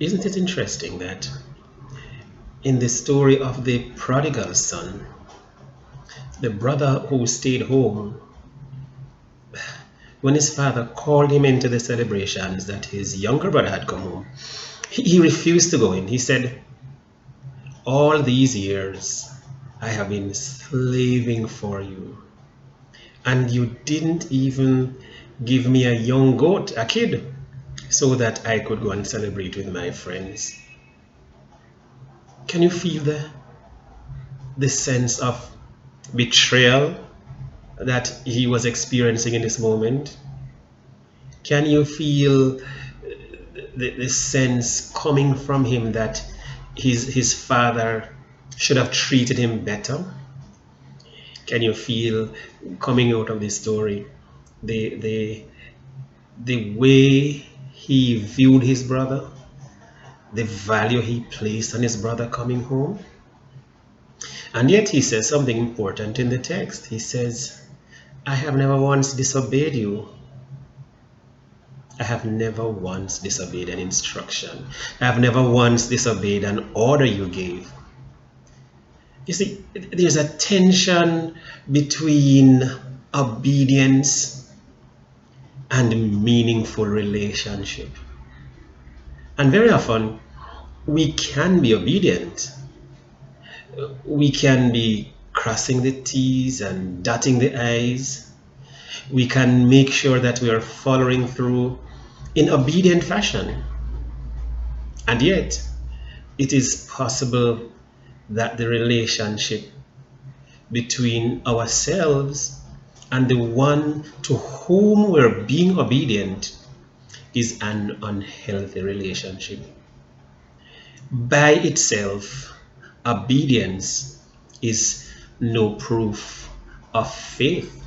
Isn't it interesting that in the story of the prodigal son, the brother who stayed home, when his father called him into the celebrations that his younger brother had come home, he refused to go in. He said, "All these years I have been slaving for you, and you didn't even give me a young goat, a kid, so that I could go and celebrate with my friends." Can you feel the sense of betrayal that he was experiencing in this moment? Can you feel the sense coming from him that his father should have treated him better? Can you feel coming out of this story the way he viewed his brother, the value he placed on his brother coming home? And yet he says something important in the text. He says, "I have never once disobeyed you. I have never once disobeyed an instruction. I have never once disobeyed an order you gave." You see, there's a tension between obedience and meaningful relationship. And very often, we can be obedient. We can be crossing the T's and dotting the I's. We can make sure that we are following through in obedient fashion. And yet, it is possible that the relationship between ourselves and the one to whom we're being obedient is an unhealthy relationship. By itself, obedience is no proof of faith.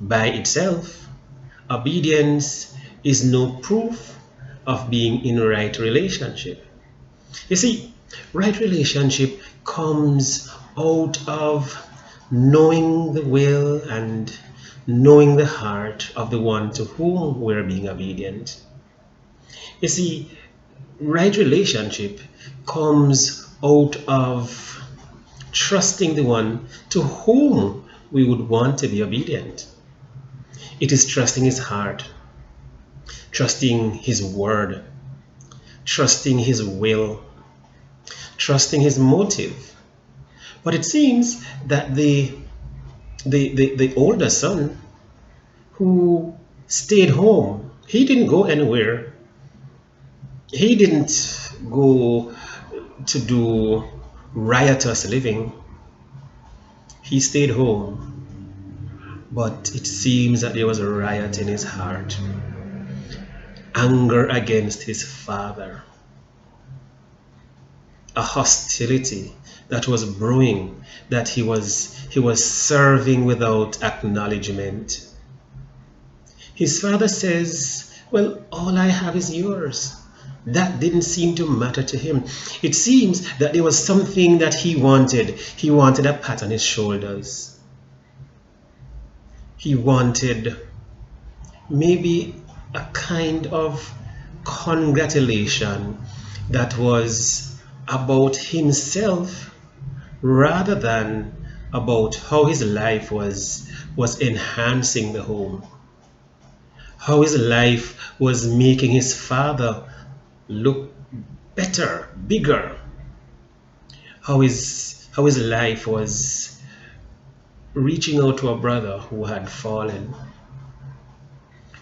By itself, obedience is no proof of being in right relationship. You see, right relationship comes out of knowing the will and knowing the heart of the one to whom we're being obedient. You see, right relationship comes out of trusting the one to whom we would want to be obedient. It is trusting his heart, trusting his word, trusting his will, trusting his motive. But it seems that the older son who stayed home, he didn't go anywhere. He didn't go to do riotous living. He stayed home. But it seems that there was a riot in his heart, anger against his father, a hostility that was brewing, that he was serving without acknowledgement. His father says, "Well, all I have is yours." That didn't seem to matter to him. It seems that there was something that he wanted. He wanted a pat on his shoulders. He wanted maybe a kind of congratulation that was about himself rather than about how his life was enhancing the home, how his life was making his father look better, bigger, how his life was reaching out to a brother who had fallen.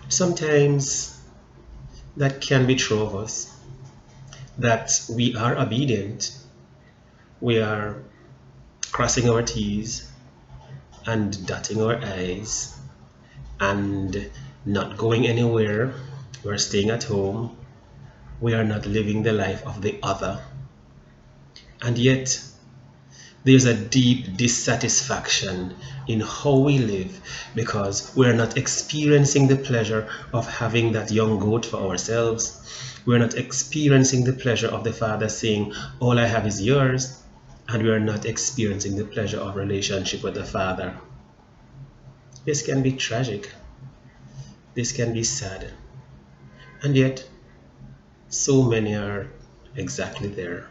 Sometimes that can be true of us, that we are obedient, we are crossing our T's and dotting our I's and not going anywhere. We're staying at home. We are not living the life of the other. And yet, there's a deep dissatisfaction in how we live because we're not experiencing the pleasure of having that young goat for ourselves. We're not experiencing the pleasure of the Father saying, "All I have is yours." And we're not experiencing the pleasure of relationship with the Father. This can be tragic. This can be sad. And yet, So many are exactly there.